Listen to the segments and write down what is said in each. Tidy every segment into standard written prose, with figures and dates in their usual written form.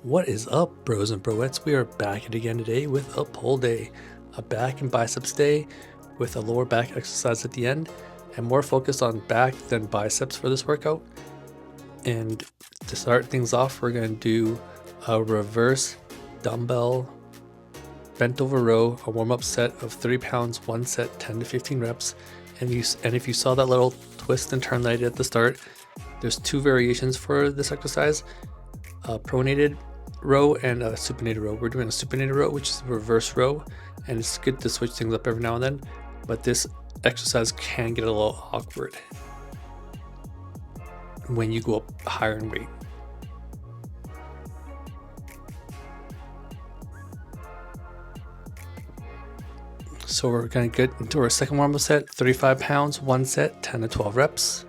What is up, bros and broettes? We are back at it again today with a pull day, a back and biceps day with a lower back exercise at the end, and more focused on back than biceps for this workout. And to start things off, we're going to do a reverse dumbbell bent over row, a warm-up set of 30 pounds, one set, 10 to 15 reps. And if you saw that little twist and turn that I did at the start, there's two variations for this exercise, a pronated row and a supinated row. We're doing a supinated row, which is a reverse row, and it's good to switch things up every now and then, but this exercise can get a little awkward when you go up higher in weight. So we're going to get into our second warm-up set, 35 pounds, one set, 10 to 12 reps.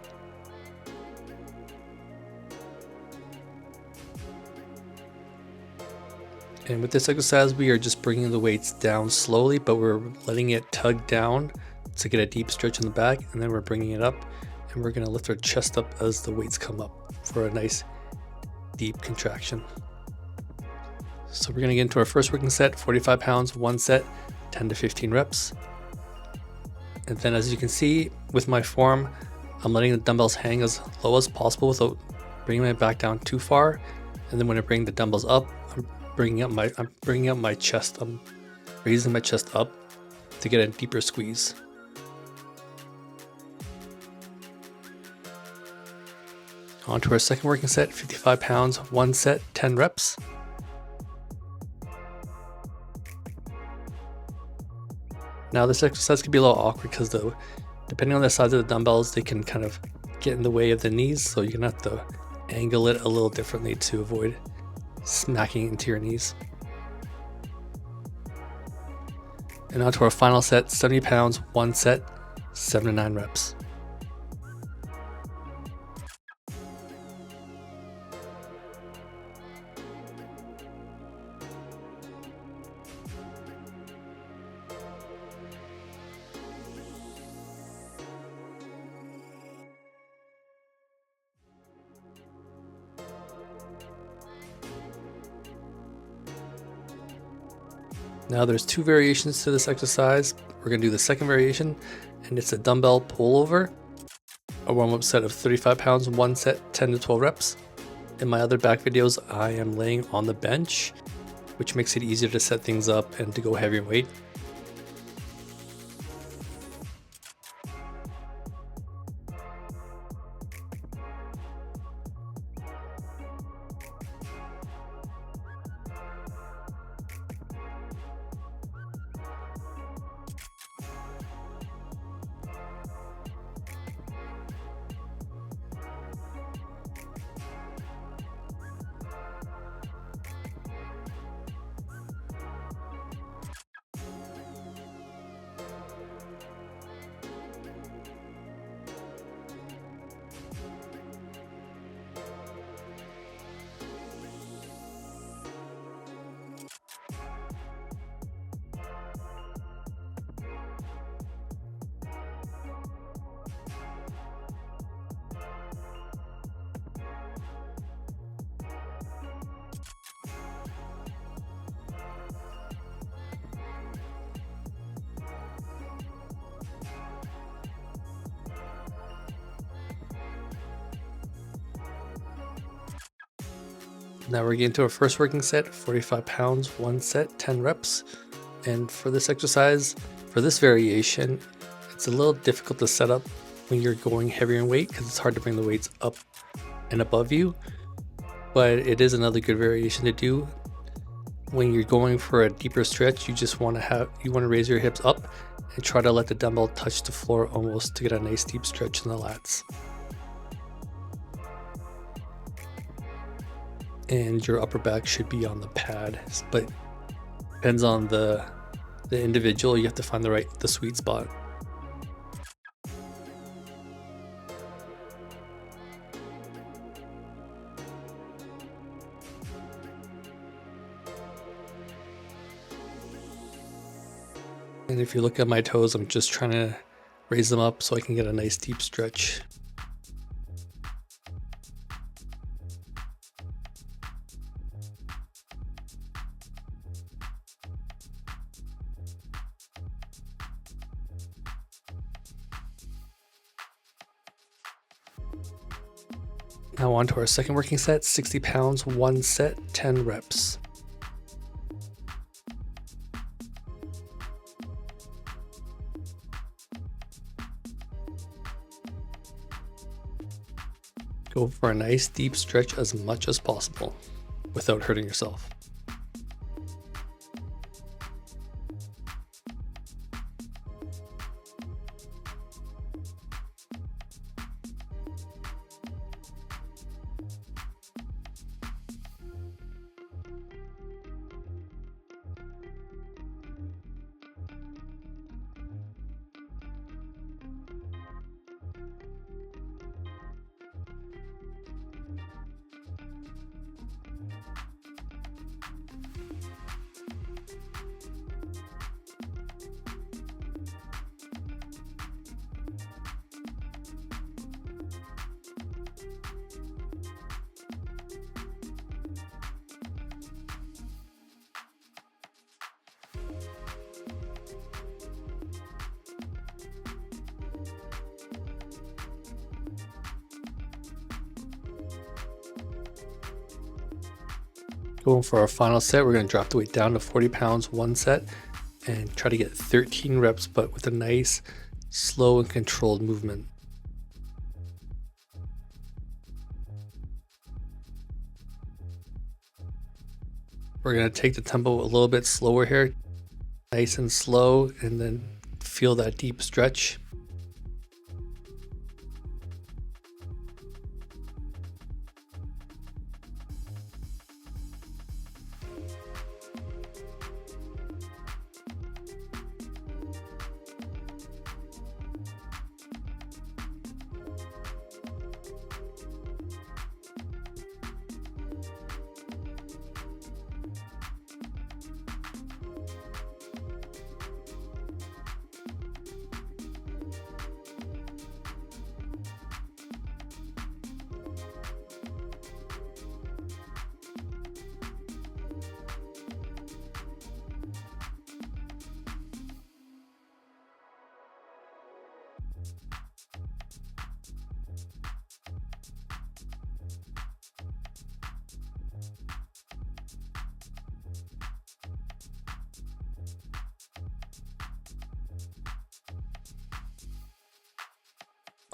And with this exercise, we are just bringing the weights down slowly, but we're letting it tug down to get a deep stretch in the back, and then we're bringing it up, and we're going to lift our chest up as the weights come up for a nice deep contraction. So we're going to get into our first working set, 45 pounds, one set, 10 to 15 reps. And then as you can see with my form, I'm letting the dumbbells hang as low as possible without bringing it back down too far. And then when I bring the dumbbells up, I'm bringing up my chest. I'm raising my chest up to get a deeper squeeze. On to our second working set, 55 pounds, one set, 10 reps. Now this exercise can be a little awkward because depending on the size of the dumbbells, they can kind of get in the way of the knees, so you're gonna have to angle it a little differently to avoid smacking into your knees. And on to our final set, 70 pounds, one set, 7 to 9 reps. Now there's two variations to this exercise. We're going to do the second variation, and it's a dumbbell pullover, a warm-up set of 35 pounds, one set, 10 to 12 reps. In my other back videos, I am laying on the bench, which makes it easier to set things up and to go heavier weight. Now we're getting to our first working set, 45 pounds, one set, 10 reps. And for this exercise, for this variation, it's a little difficult to set up when you're going heavier in weight because it's hard to bring the weights up and above you. But it is another good variation to do. When you're going for a deeper stretch, you want to raise your hips up and try to let the dumbbell touch the floor almost to get a nice deep stretch in the lats. And your upper back should be on the pad, but depends on the individual. You have to find the sweet spot. And if you look at my toes, I'm just trying to raise them up so I can get a nice deep stretch. Now on to our second working set, 60 pounds, 1 set, 10 reps. Go for a nice deep stretch as much as possible without hurting yourself. Going for our final set, we're going to drop the weight down to 40 pounds, 1 set, and try to get 13 reps, but with a nice, slow and controlled movement. We're going to take the tempo a little bit slower here, nice and slow, and then feel that deep stretch.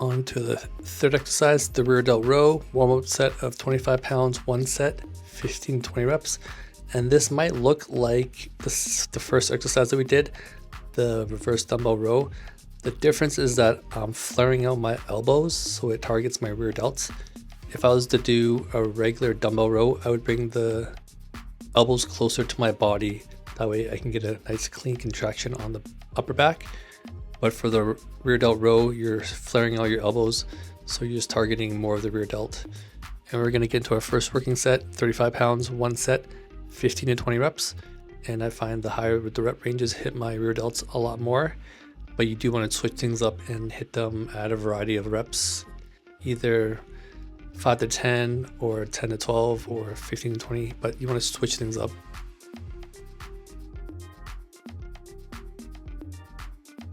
On to the third exercise, the rear delt row, warm-up set of 25 pounds, 1 set, 15 to 20 reps. And this might look like the first exercise that we did, the reverse dumbbell row. The difference is that I'm flaring out my elbows, so it targets my rear delts. If I was to do a regular dumbbell row, I would bring the elbows closer to my body. That way I can get a nice clean contraction on the upper back. But for the rear delt row, you're flaring out your elbows, so you're just targeting more of the rear delt. And we're going to get into our first working set, 35 pounds, 1 set, 15 to 20 reps. And I find the higher the rep ranges hit my rear delts a lot more. But you do want to switch things up and hit them at a variety of reps, either 5 to 10 or 10 to 12 or 15 to 20, but you want to switch things up.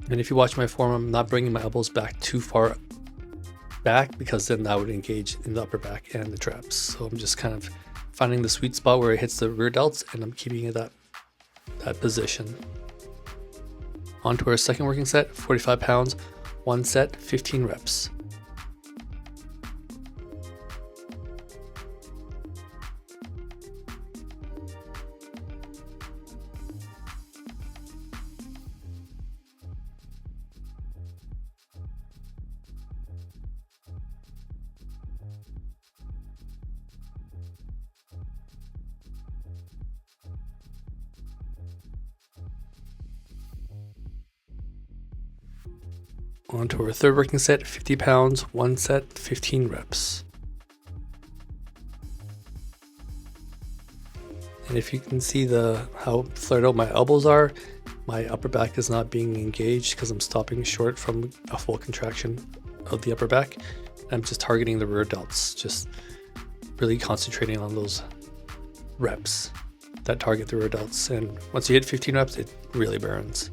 And if you watch my form, I'm not bringing my elbows back too far back because then that would engage in the upper back and the traps. So I'm just kind of finding the sweet spot where it hits the rear delts and I'm keeping it at that position. On to our second working set, 45 pounds, 1 set, 15 reps. On to our third working set, 50 pounds, 1 set, 15 reps. And if you can see how flared out my elbows are, my upper back is not being engaged because I'm stopping short from a full contraction of the upper back. I'm just targeting the rear delts, just really concentrating on those reps that target the rear delts. And once you hit 15 reps, it really burns.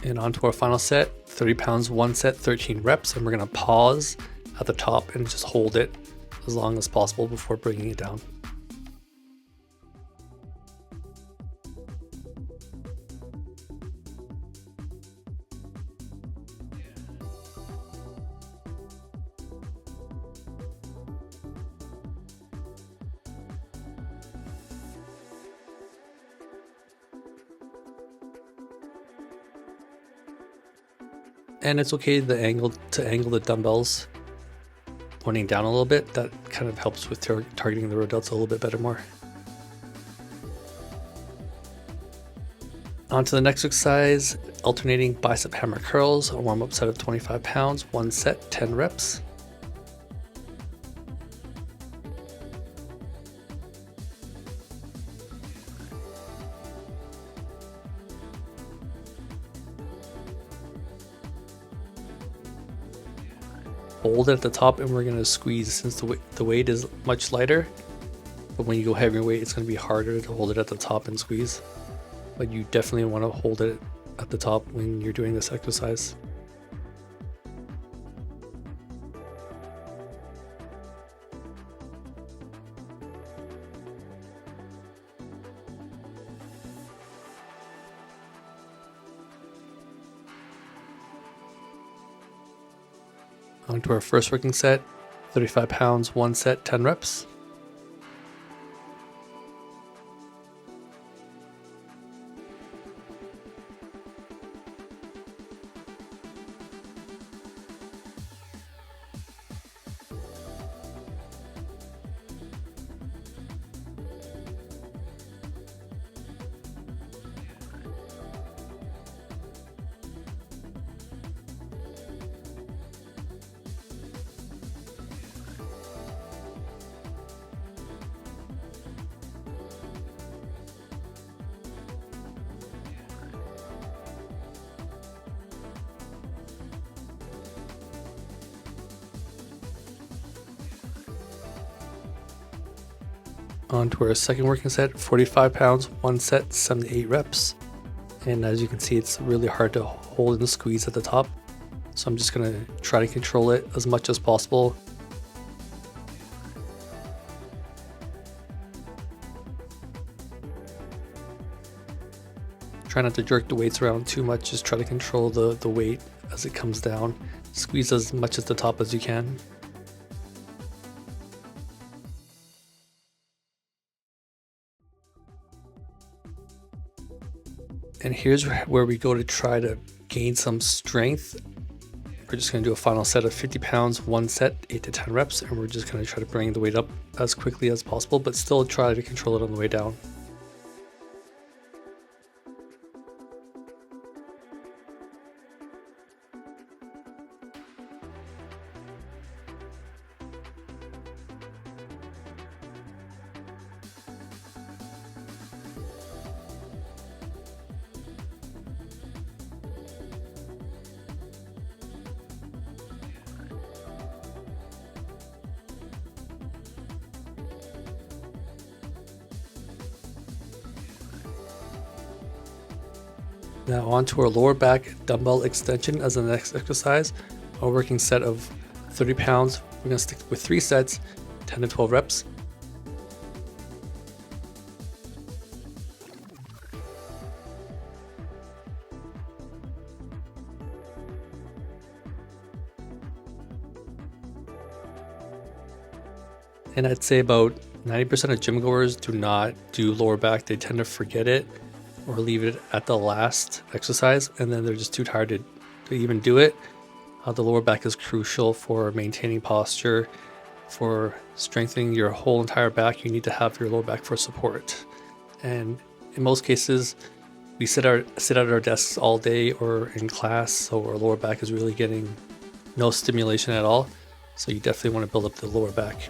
And on to our final set, 30 pounds, 1 set, 13 reps, and we're gonna pause at the top and just hold it as long as possible before bringing it down. And it's okay to angle the dumbbells pointing down a little bit. That kind of helps with targeting the row delts a little bit better more. On to the next exercise, alternating bicep hammer curls, a warm-up set of 25 pounds, 1 set, 10 reps. Hold it at the top and we're going to squeeze since the weight is much lighter, but when you go heavier weight it's going to be harder to hold it at the top and squeeze, but you definitely want to hold it at the top when you're doing this exercise. On to our first working set, 35 pounds, 1 set, 10 reps. On to our second working set, 45 pounds, 1 set, 7 to 8 reps. And as you can see, it's really hard to hold and squeeze at the top. So I'm just going to try to control it as much as possible. Try not to jerk the weights around too much, just try to control the weight as it comes down. Squeeze as much at the top as you can. And here's where we go to try to gain some strength. We're just going to do a final set of 50 pounds, 1 set, 8 to 10 reps, and we're just going to try to bring the weight up as quickly as possible, but still try to control it on the way down. Now on to our lower back dumbbell extension as the next exercise. A working set of 30 pounds. We're going to stick with 3 sets, 10 to 12 reps. And I'd say about 90% of gym goers do not do lower back. They tend to forget it or leave it at the last exercise, and then they're just too tired to even do it. The lower back is crucial for maintaining posture, for strengthening your whole entire back. You need to have your lower back for support. And in most cases, we sit at our desks all day or in class, so our lower back is really getting no stimulation at all. So you definitely want to build up the lower back.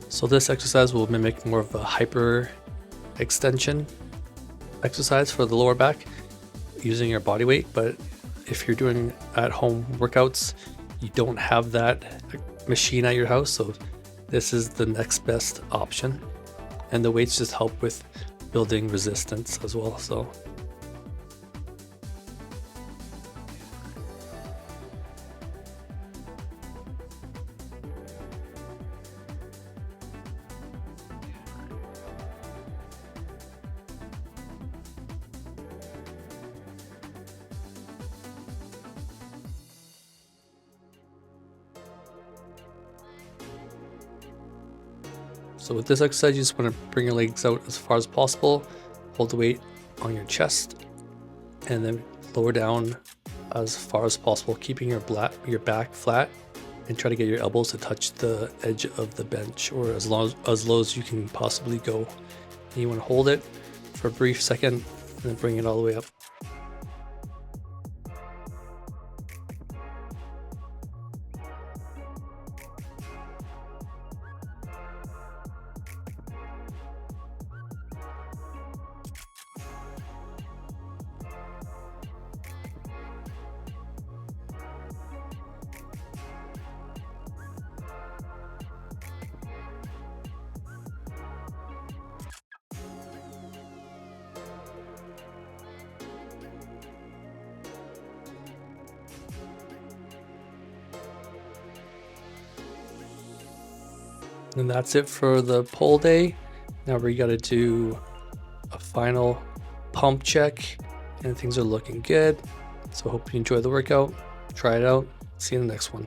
So this exercise will mimic more of a hypertrophy extension exercise for the lower back using your body weight. But if you're doing at home workouts, you don't have that machine at your house, so this is the next best option. And the weights just help with building resistance as well. So with this exercise, you just want to bring your legs out as far as possible, hold the weight on your chest, and then lower down as far as possible, keeping your back flat, and try to get your elbows to touch the edge of the bench, or as low as you can possibly go. And you want to hold it for a brief second and then bring it all the way up. And that's it for the pull day. Now we got to do a final pump check, and things are looking good. So hope you enjoy the workout. Try it out. See you in the next one.